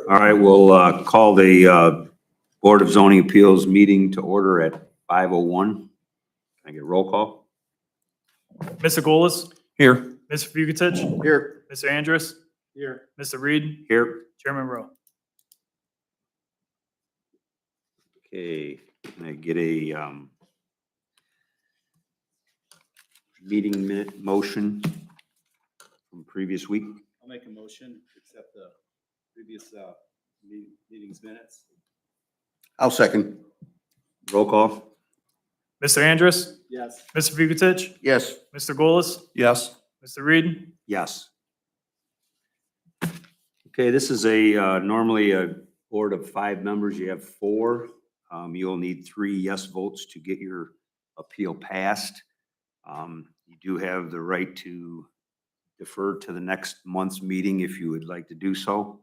All right, we'll call the Board of Zoning Appeals meeting to order at 5:01. Can I get a roll call? Mr. Golis, Here. Mr. Fugitich, Here. Mr. Andrus, Here. Mr. Reed, Here. Chairman Rowe. Okay, can I get a meeting minute motion from previous week? I'll make a motion to accept the previous meeting's minutes. I'll second. Roll call? Mr. Andrus, Yes. Mr. Fugitich, Yes. Mr. Golis, Yes. Mr. Reed, Yes. Okay, this is a normally a board of 5 members. You have 4. You'll need 3 yes votes to get your appeal passed. You do have the right to defer to the next month's meeting if you would like to do so.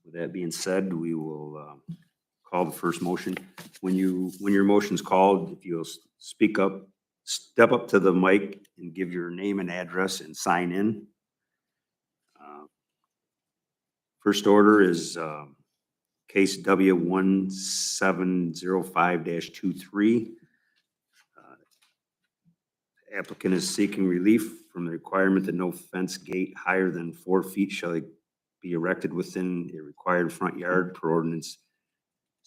With that being said, we will call the first motion. When your motion's called, if you'll speak up, step up to the mic and give your name and address and sign in. First order is case W1705-23. Applicant is seeking relief from the requirement that no fence gate higher than 4 feet shall be erected within a required front yard per ordinance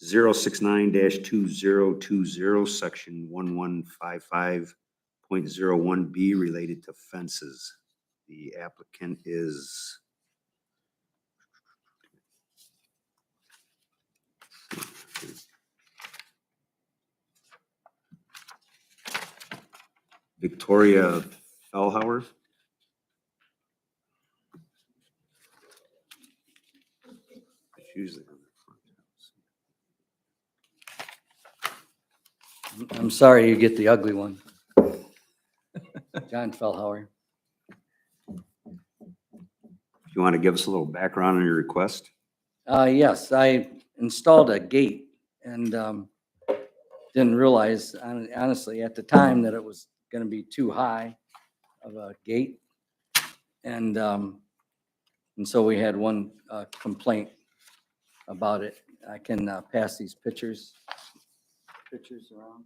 069-2020, section 1155.01B related to fences. The applicant is Victoria Fellhauer. It's usually on the front. I'm sorry you get the ugly one. John Fellhauer. You want to give us a little background on your request? Yes, I installed a gate and didn't realize, honestly, at the time that it was going to be too high of a gate. And so we had one complaint about it. I can pass these pictures around.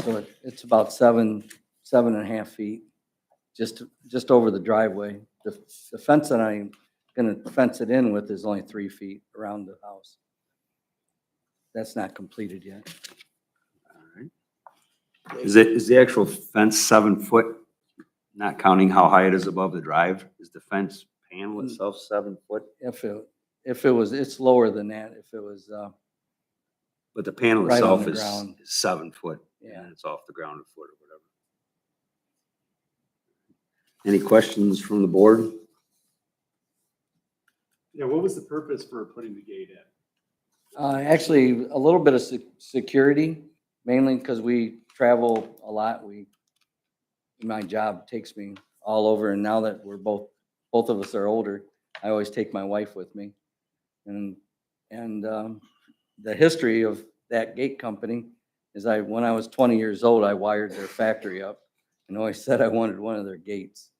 So it's about 7.5 feet, just over the driveway. The fence that I'm gonna fence it in with is only 3 feet around the house. That's not completed yet. All right. Is the actual fence 7 foot, not counting how high it is above the drive? Is the fence panel itself 7 foot? If it was, it's lower than that. If it was, But the panel Right on itself the is ground. 7 foot. Yeah. And it's off the ground a foot or whatever. Any questions from the board? Yeah, what was the purpose for putting the gate in? actually, a little bit of security, mainly because we travel a lot. My job takes me all over, and now that we're both of us are older, I always take my wife with me. And the history of that gate company is when I was 20 years old, I wired their factory up and always said I wanted one of their gates.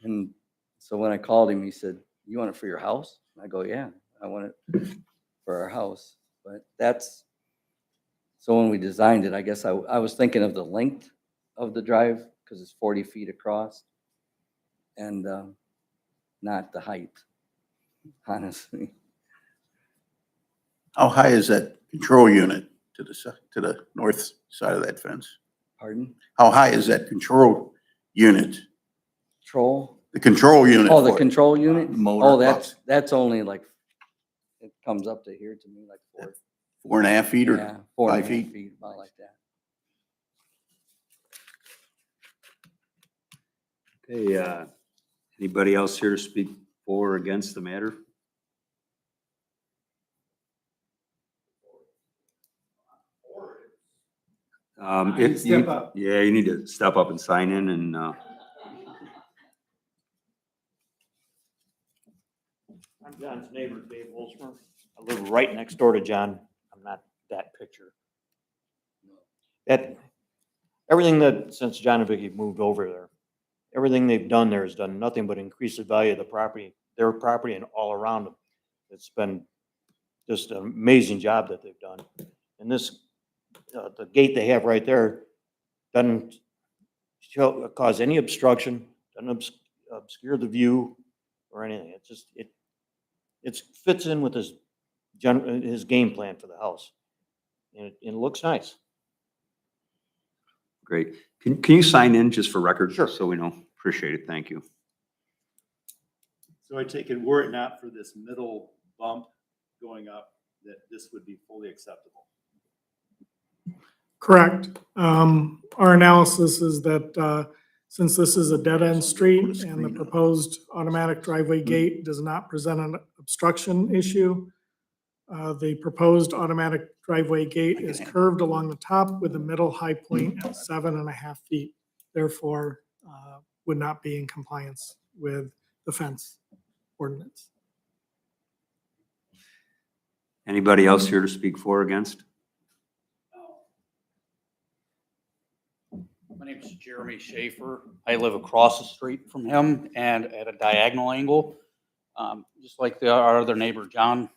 And so when I called him, he said, "You want it for your house?" I go, "Yeah, I want it for our house." But so when we designed it, I guess I was thinking of the length of the drive because it's 40 feet across and not the height, honestly. How high is that control unit to the north side of that fence? Pardon? How high is that control unit? Control? The control unit. Oh, the for it? control unit? Motor Oh, box. that's only like, it comes up to here to me like 4.5 feet or yeah, 4.5 5 feet? feet, about like that. Okay, anybody else here to speak for or against the matter? If Step you, up. yeah, you need to step up and sign in and, I'm John's neighbor, Dave Wolfsmer. I live right next door to John. I'm not that picture. That, everything that, since John and Vicky moved over there, everything they've done there has done nothing but increase the value of the property, their property and all around them. It's been just an amazing job that they've done. And this, the gate they have right there doesn't cause any obstruction, doesn't obscure the view or anything. It's just, it fits in with his game plan for the house. And it looks nice. great. Can you sign in just for record? Sure. So we know. Appreciate it. Thank you. So I take it, were it not for this middle bump going up, that this would be fully acceptable. Correct. Our analysis is that since this is a dead-end street and the proposed automatic driveway gate does not present an obstruction issue, the proposed automatic driveway gate is curved along the top with a middle high point at 7.5 feet. Therefore, would not be in compliance with the fence ordinance. Anybody else here to speak for or against? My name is Jeremy Schaefer. I live across the street from him and at a diagonal angle. Just like our other neighbor, John,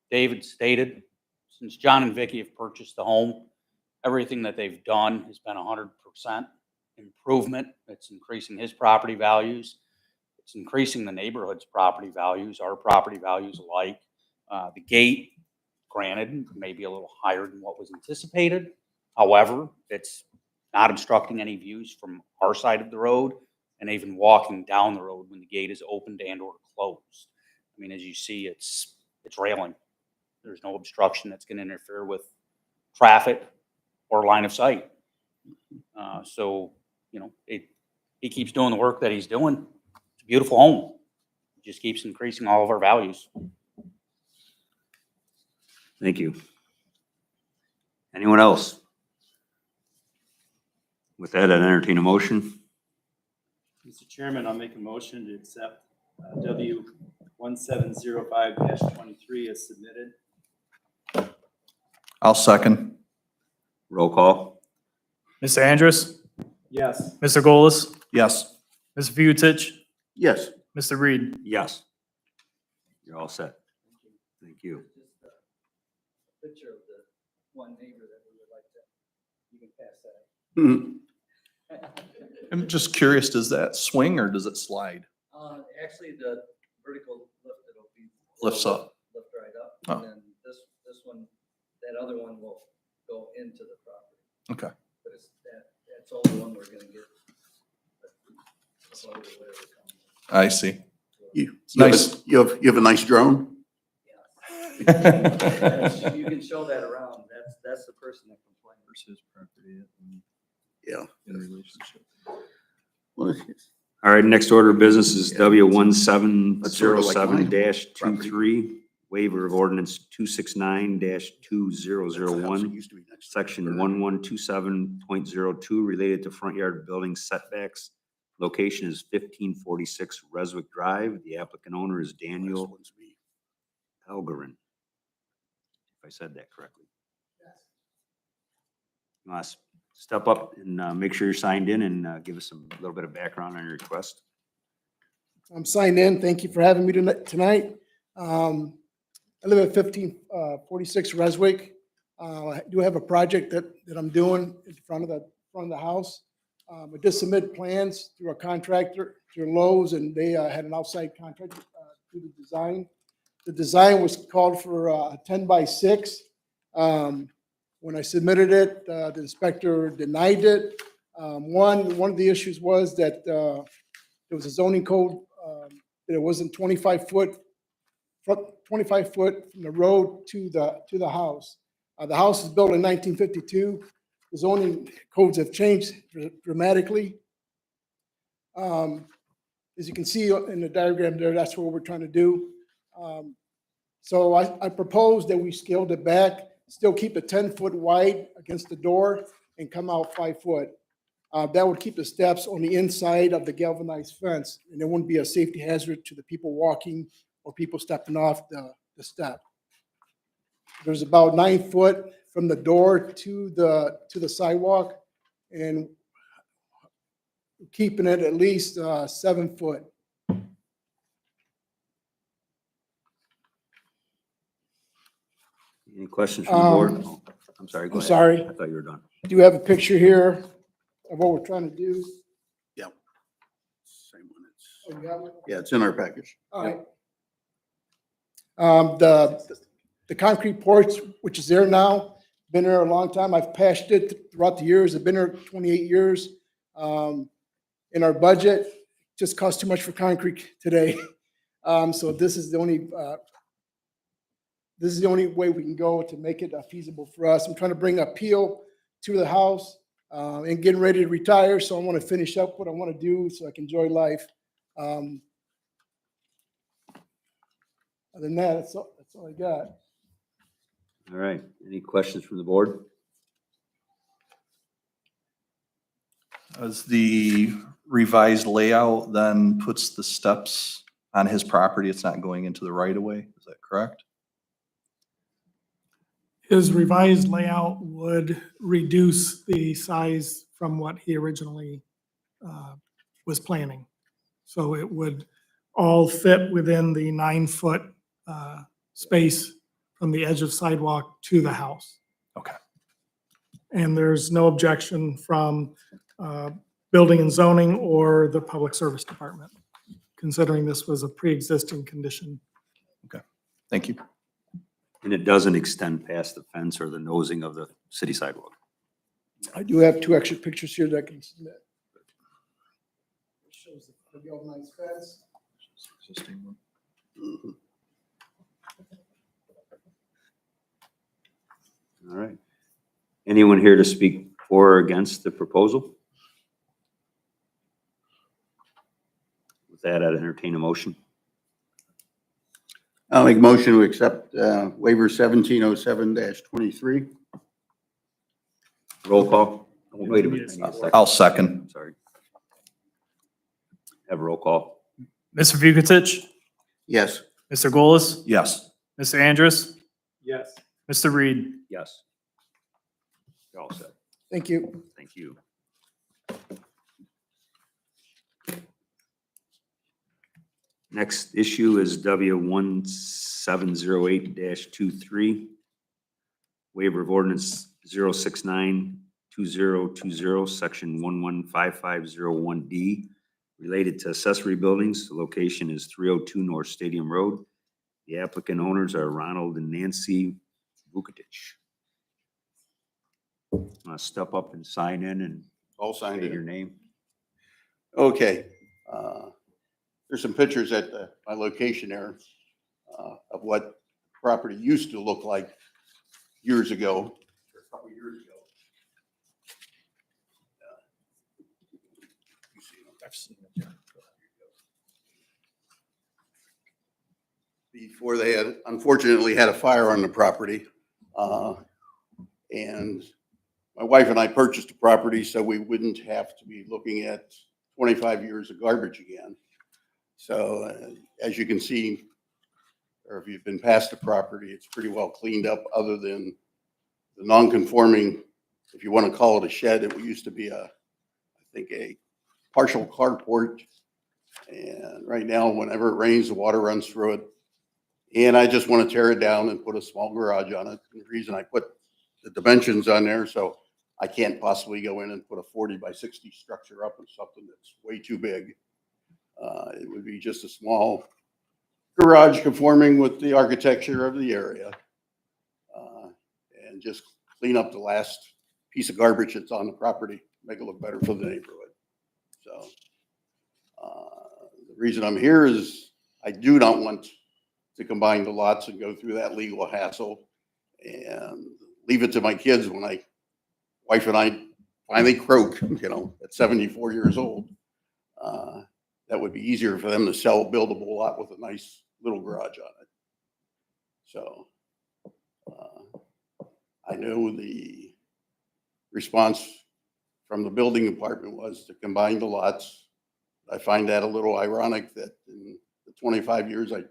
David stated, since John and Vicky have purchased the home, everything that they've done has been 100% improvement. It's increasing his property values. It's increasing the neighborhood's property values, our property values alike. The gate, granted, may be a little higher than what was anticipated. However, it's not obstructing any views from our side of the road and even walking down the road when the gate is opened and or closed. I mean, as you see, it's railing. There's no obstruction that's going to interfere with traffic or line of sight. So, you know, he keeps doing the work that he's doing. It's a beautiful home. It just keeps increasing all of our values. Thank you. Anyone else? With that, I'd entertain a motion. Mr. Chairman, I'll make a motion to accept W 1705-23 as submitted. I'll second. Roll call. Mr. Andrus, Yes. Mr. Golis, Yes. Ms. Vucich, Yes. Mr. Reed. Yes. You're all set. Thank you. Just a picture of the one neighbor that we would like to, you can pass that. Mhm. I'm just curious, does that swing or does it slide? Actually, the vertical lift, it'll be. Lifts up. Lift right up. Oh. And then this one, that other one will go into the property. Okay. But that's all the one we're gonna get. That's all the way it comes. I see. You Nice. You have a nice drone? Yeah. You can show that around. That's the person that complained. Yeah. In relationship. Well, it's- All right, next order of business is W That's sort of like mine. 1707-23, waiver of ordinance 269-2001, It used to be next to section the- 1127.02, related to front yard building setbacks. Location is 1546 Reswick Drive. The applicant owner is Daniel This one's me. Elgerin. If I said that correctly. You want to step up and make sure you're signed in and give us a little bit of background on your request? I'm signed in. Thank you for having me tonight. I live at 1546 Reswick. I do have a project that I'm doing in front of the house. I did submit plans through a contractor, through Lowe's, and they had an outside contractor do the design. The design was called for a 10x6. When I submitted it, the inspector denied it. One of the issues was that there was a zoning code that it wasn't 25 foot from the road to the house. The house was built in 1952. The zoning codes have changed dramatically. As you can see in the diagram there, that's what we're trying to do. So I proposed that we scaled it back still keep it 10 foot wide against the door and come out 5 foot. That would keep the steps on the inside of the galvanized fence, and there wouldn't be a safety hazard to the people walking or people stepping off the step. There's about 9 foot from the door to the sidewalk, and keeping it at least 7 foot. Any questions from the board? Um, Oh, I'm sorry, go I'm ahead. sorry. I thought you were done. Do you have a picture here of what we're trying to do? Yep. Same one. Oh, you have it? Yeah, it's in our package. All right. The concrete porch, which is there now, been there a long time. I've patched it throughout the years. I've been there 28 years. In our budget, just costs too much for concrete today. So this is the only way we can go to make it feasible for us. I'm trying to bring appeal to the house and getting ready to retire. So I want to finish up what I want to do so I can enjoy life. Other than that, that's all I got. All right, any questions from the board? As the revised layout then puts the steps on his property, it's not going into the right of way, is that correct? His revised layout would reduce the size from what he originally was planning. So it would all fit within the 9 foot space from the edge of sidewalk to the house. Okay. And there's no objection from building and zoning or the public service department, considering this was a pre-existing condition. Thank you. And it doesn't extend past the fence or the nosing of the city sidewalk. I do have 2 extra pictures here that I can submit. It shows the galvanized fence. Existing one. Mhm. All right. Anyone here to speak for or against the proposal? With that, I'd entertain a motion. I'll make a motion to accept waiver 1707-23. Roll call. Oh, wait a minute. I need a second. I'll second. Sorry. Have a roll call. Mr. Vukitic, Yes. Mr. Golis, Yes. Mr. Andrus, Yes. Mr. Reed. Yes. You're all set. Thank you. Thank you. Next issue is W1708-23. Waiver of ordinance 0692020, section 115501D, related to accessory buildings. The location is 302 North Stadium Road. The applicant owners are Ronald and Nancy Vukitic. Step up and sign in and All signed state your in. name. Okay. There's some pictures at my location there of what property used to look like years ago. A couple years ago. I've seen it. Before they had, unfortunately, had a fire on the property. And my wife and I purchased the property so we wouldn't have to be looking at 25 years of garbage again. So as you can see, or if you've been past the property, it's pretty well cleaned up other than the non-conforming, if you want to call it a shed. It used to be I think a partial carport. And right now, whenever it rains, the water runs through it. And I just want to tear it down and put a small garage on it. And the reason I put the dimensions on there, so I can't possibly go in and put a 40 by 60 structure up and something that's way too big. It would be just a small garage conforming with the architecture of the area. And just clean up the last piece of garbage that's on the property, make it look better for the neighborhood. So the reason I'm here is I do not want to combine the lots and go through that legal hassle and leave it to my kids when my wife and I finally croak, at 74 years old. That would be easier for them to sell a buildable lot with a nice little garage on it. So I know the response from the building department was to combine the lots. I find that a little ironic that in the 25 years I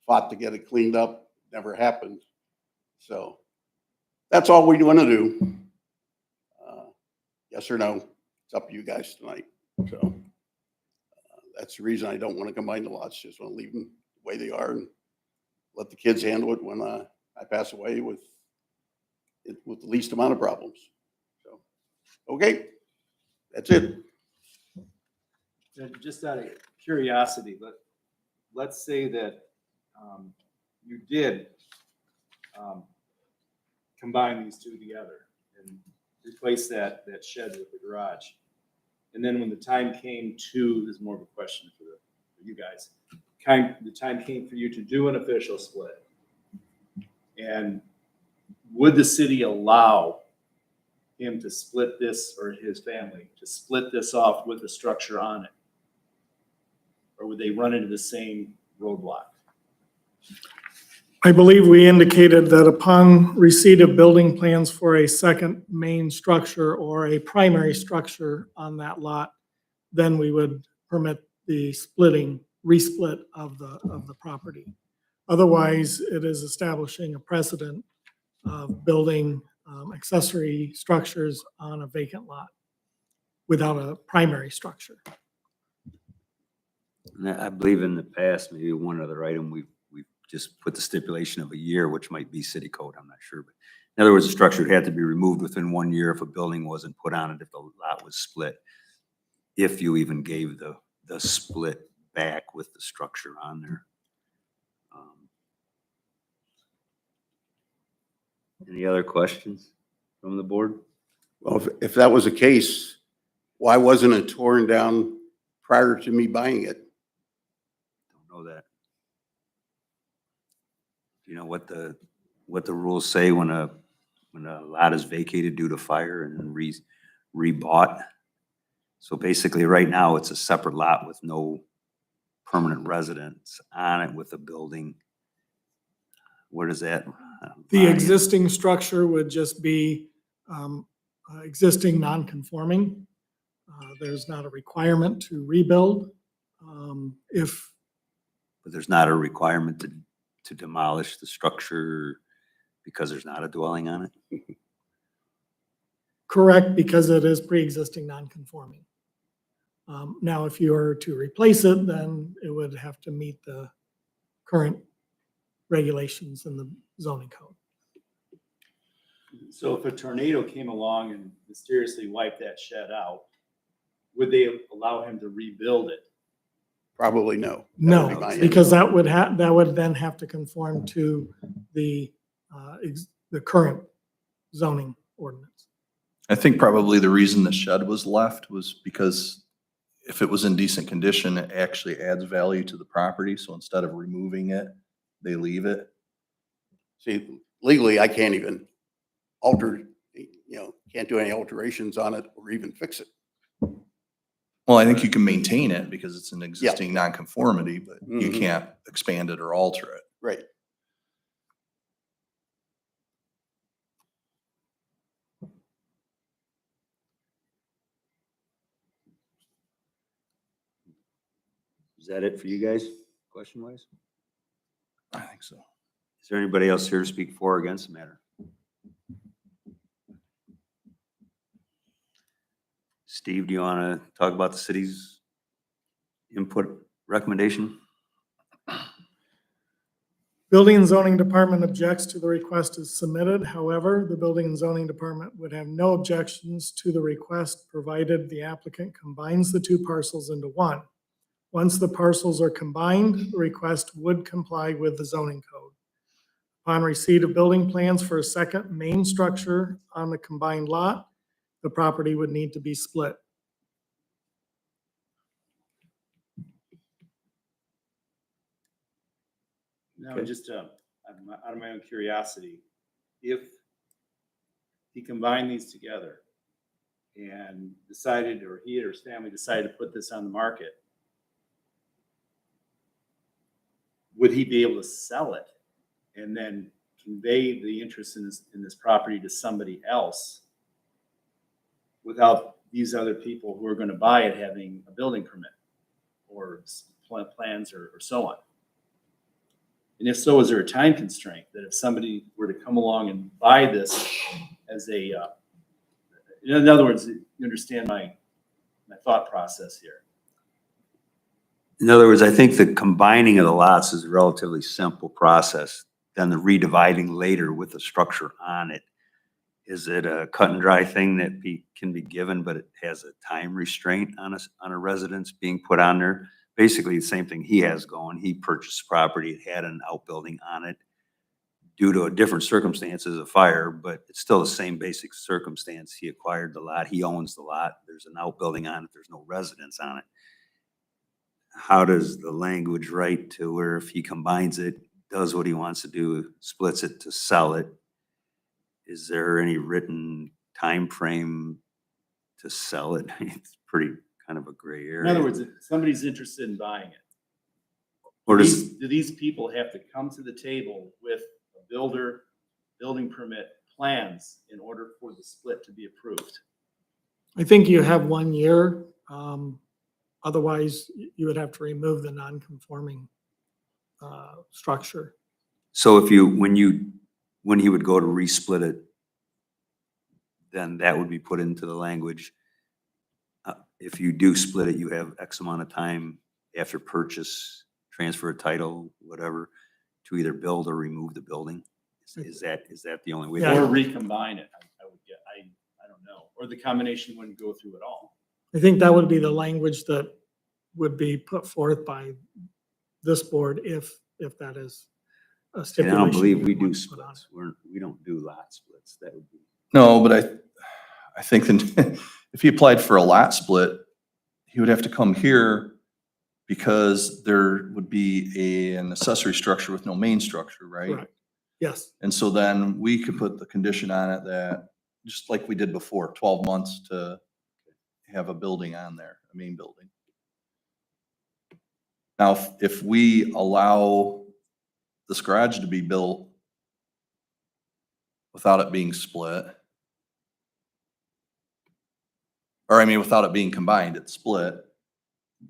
fought to get it cleaned up, never happened. So that's all we want to do. Yes or no, it's up to you guys tonight. So that's the reason I don't want to combine the lots. Just want to leave them the way they are and let the kids handle it when I pass away with the least amount of problems. So, okay, that's it. And just out of curiosity, let's say that you did combine these two together and replace that shed with the garage. And then when the time came to, this is more of a question for you guys, the time came for you to do an official split. And would the city allow him to split this, or his family to split this off with a structure on it? Or would they run into the same roadblock? I believe we indicated that upon receipt of building plans for a second main structure or a primary structure on that lot, then we would permit the resplit of the property. Otherwise, it is establishing a precedent of building accessory structures on a vacant lot without a primary structure. And I believe in the past, maybe one other item, we've just put the stipulation of a year, which might be city code, I'm not sure. But in other words, the structure had to be removed within 1 year if a building wasn't put on it, if the lot was split. If you even gave the split back with the structure on there. Any other questions from the board? Well, if that was the case, why wasn't it torn down prior to me buying it? Don't know that. Do you know what the rules say when a lot is vacated due to fire and then rebought? So basically, right now, it's a separate lot with no permanent residence on it with a building. Where does that? The lie? existing structure would just be existing non-conforming. There's not a requirement to rebuild. But there's not a requirement to demolish the structure because there's not a dwelling on it? Correct, because it is pre-existing non-conforming. Now, if you were to replace it, then it would have to meet the current regulations in the zoning code. So if a tornado came along and mysteriously wiped that shed out, would they allow him to rebuild it? Probably no. That would be No, my because answer. that would then have to conform to the current zoning ordinance. I think probably the reason the shed was left was because if it was in decent condition, it actually adds value to the property. So instead of removing it, they leave it. See, legally, I can't even alter, can't do any alterations on it or even fix it. Well, I think you can maintain it because it's an existing nonconformity, but you Mhm. can't expand it or alter it. Right. Is that it for you guys, question wise? I think so. Is there anybody else here to speak for or against the matter? Steve, do you want to talk about the city's input recommendation? Building and Zoning Department objects to the request as submitted. However, the Building and Zoning Department would have no objections to the request provided the applicant combines the two parcels into one. Once the parcels are combined, the request would comply with the zoning code. Upon receipt of building plans for a second main structure on the combined lot, the property would need to be split. Now, Okay. just out of my own curiosity, if he combined these together and decided, or he or his family decided to put this on the market, would he be able to sell it and then convey the interest in this property to somebody else without these other people who are gonna buy it having a building permit or plans or so on? And if so, is there a time constraint that if somebody were to come along and buy this as a, in other words, you understand my thought process here? In other words, I think the combining of the lots is a relatively simple process. Then the redividing later with the structure on it. Is it a cut and dry thing that can be given, but it has a time restraint on a residence being put on there? Basically, the same thing he has going. He purchased property, it had an outbuilding on it. Due to a different circumstances, a fire, but it's still the same basic circumstance. He acquired the lot, he owns the lot, there's an outbuilding on it, there's no residence on it. How does the language write to where if he combines it, does what he wants to do, splits it to sell it? Is there any written time frame to sell it? It's pretty kind of a gray area. In other words, if somebody's interested in buying it, Or does, do these people have to come to the table with a builder, building permit, plans in order for the split to be approved? I think you have 1 year. Otherwise, you would have to remove the non-conforming structure. so if you, when he would go to resplit it, then that would be put into the language. If you do split it, you have X amount of time after purchase, transfer of title, whatever, to either build or remove the building. Is that the only way? Yeah. Or recombine it, I would get, I don't know, or the combination wouldn't go through at all. I think that would be the language that would be put forth by this board if that is a And I stipulation. don't believe you we want do to put on it. splits. We don't do lot splits. That would be. No, but I think that if he applied for a lot split, he would have to come here because there would be an accessory structure with no main structure, right? Correct. Yes, And so then we could put the condition on it that, just like we did before, 12 months to have a building on there, a main building. Now, if we allow this garage to be built without it being split, or I mean, without it being combined, it's split,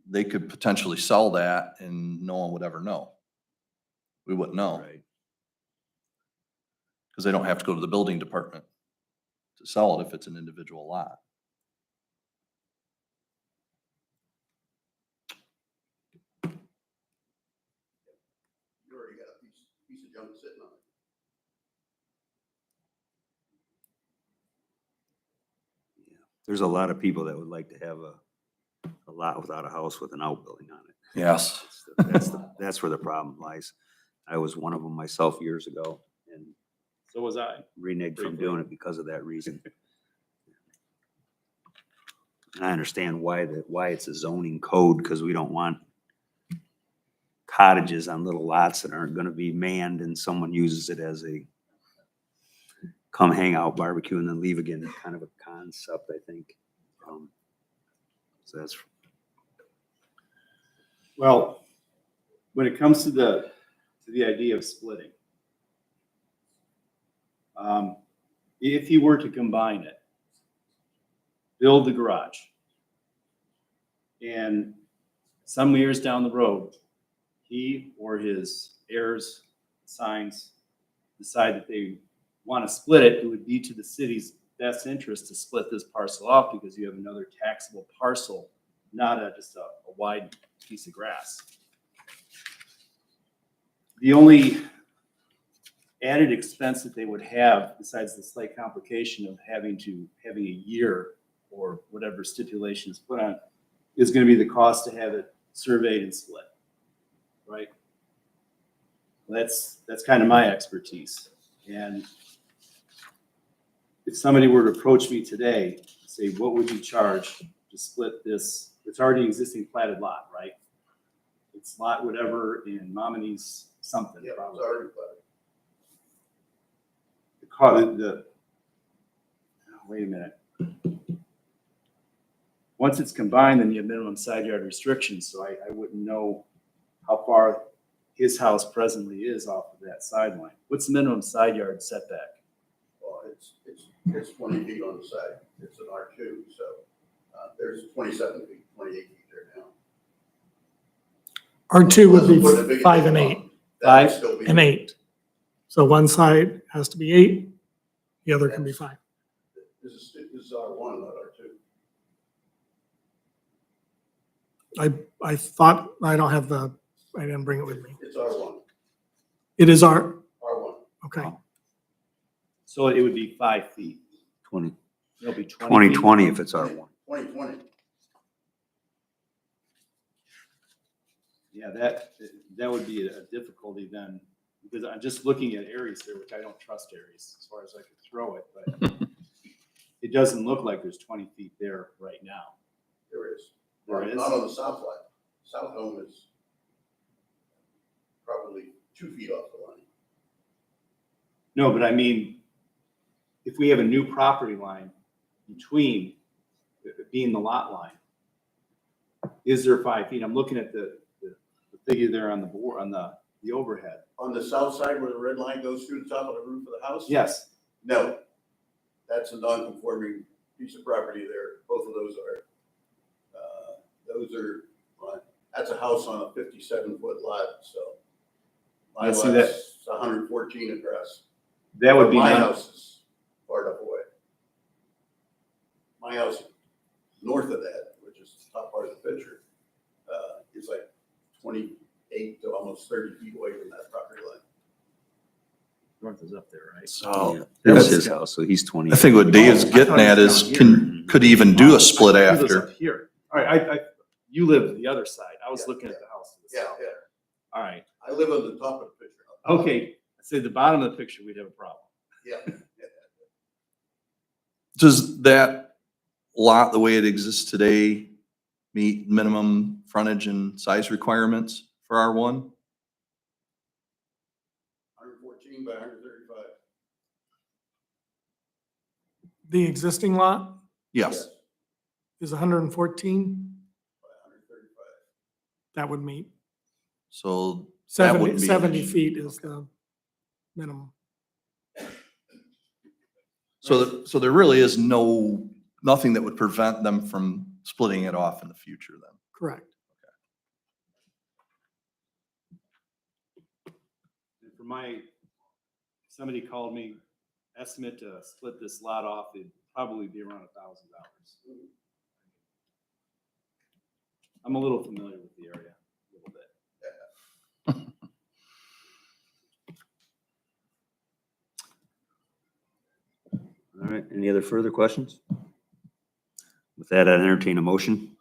they could potentially sell that and no one would ever know. We wouldn't know. Right. Because they don't have to go to the building department to sell it if it's an individual lot. You already got a piece of junk sitting on it. Yeah. There's a lot of people that would like to have a lot without a house with an outbuilding on it. Yes. That's where the problem lies. I was one of them myself years ago and So was I. reneged from doing it because of that reason. And I understand why it's a zoning code, because we don't want cottages on little lots that aren't gonna be manned and someone uses it as a come hang out barbecue and then leave again, kind of a concept, I think. So that's, Well, when it comes to the idea of splitting, if you were to combine it, build the garage, and some years down the road, he or his heirs, signs, decide that they want to split it, it would be to the city's best interest to split this parcel off because you have another taxable parcel, not just a wide piece of grass. The only added expense that they would have, besides the slight complication of having a year or whatever stipulation is put on, is going to be the cost to have it surveyed and split, right? That's kind of my expertise. And if somebody were to approach me today, say, what would you charge to split this? It's already existing platted lot, right? It's lot whatever in Momini's something. Yeah, probably. sorry, but Wait a minute. Once it's combined, then you have minimum side yard restrictions, so I wouldn't know how far his house presently is off of that sideline. What's the minimum side yard setback? Well, it's 20 feet on the side. It's an R2, so there's 27 feet, 28 feet there now. R2 would Unless we put a be big 5 and addition 8, on, that would Five still be- and 8. So one side has to be 8, the other can be 5. This is R1, not R2. I thought, I don't have the, I didn't bring it with me. It's R1, It is R, R1. okay. So it would be 5 feet. 20 It'll be 20 feet. 2020 if it's R1. 2020. Yeah, that would be a difficulty then, because I'm just looking at Aries here, which I don't trust Aries as far as I could throw it, but it doesn't look like there's 20 feet there right now. There is. There is? Not on the south line. South home is probably 2 feet off the line. No, but I mean, if we have a new property line between, being the lot line, is there 5 feet? I'm looking at the figure there on the board, on the overhead. On the south side where the red line goes through the top of the roof of the house? Yes, No. That's a non-conforming piece of property there. Both of those are. That's a house on a 57-foot lot, so. My I lot's see that. 114 across. that would be, My non- house is far enough away. My house north of that, which is the top part of the picture, is like 28 to almost 30 feet away from that property line. north is up there, right? So That's his house, so he's 20. I think what Dave's Oh, I getting thought at it was is, down could he even do a Oh, split he lives after? up here. All right, you live the other side. I was Yeah, looking at the house to the Yeah, south yeah. there. All right, I live on the top of the picture. okay. I say the bottom of the picture, we'd have a problem. Yeah. Does that lot, the way it exists today, meet minimum frontage and size requirements for R1? 114 by 135. The existing lot Yes. is 114, By 135. that would meet. So that 70, wouldn't be an 70 issue. feet is the minimum. So there really is nothing that would prevent them from splitting it off in the future then? Correct. And for somebody called me, estimate to split this lot off, it'd probably be around $1,000. I'm a little familiar with the area, a little bit. All right, any other further questions? With that, I'd entertain a motion.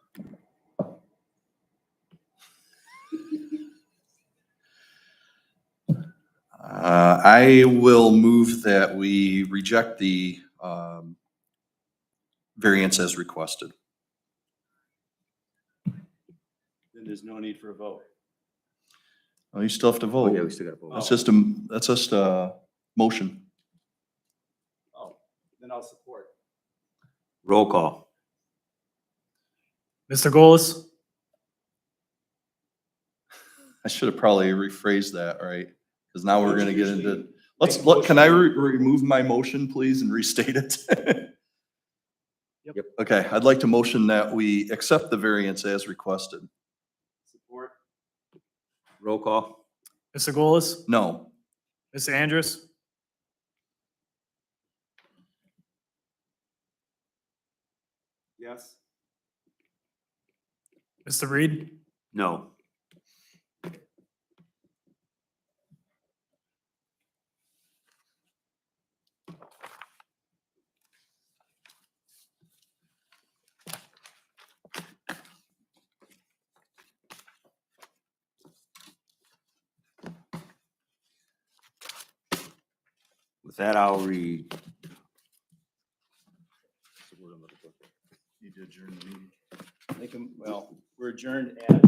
I will move that we reject the variance as requested. Then there's no need for a vote. Oh, you still have to Oh, yeah, we vote. still got to vote. That's just a motion. Oh, then I'll support. Roll call. Mr. Golis, I should have probably rephrased that, right? Because now we're gonna get into, Make a can I motion. remove my motion, please, and restate it? Yep. Okay, I'd like to motion that we accept the variance as requested. Support. Roll call. Mr. Golis, No. Mr. Andrews, Yes. Mr. Reed, No. With that, I'll read. You did adjourn the meeting. Well, we're adjourned at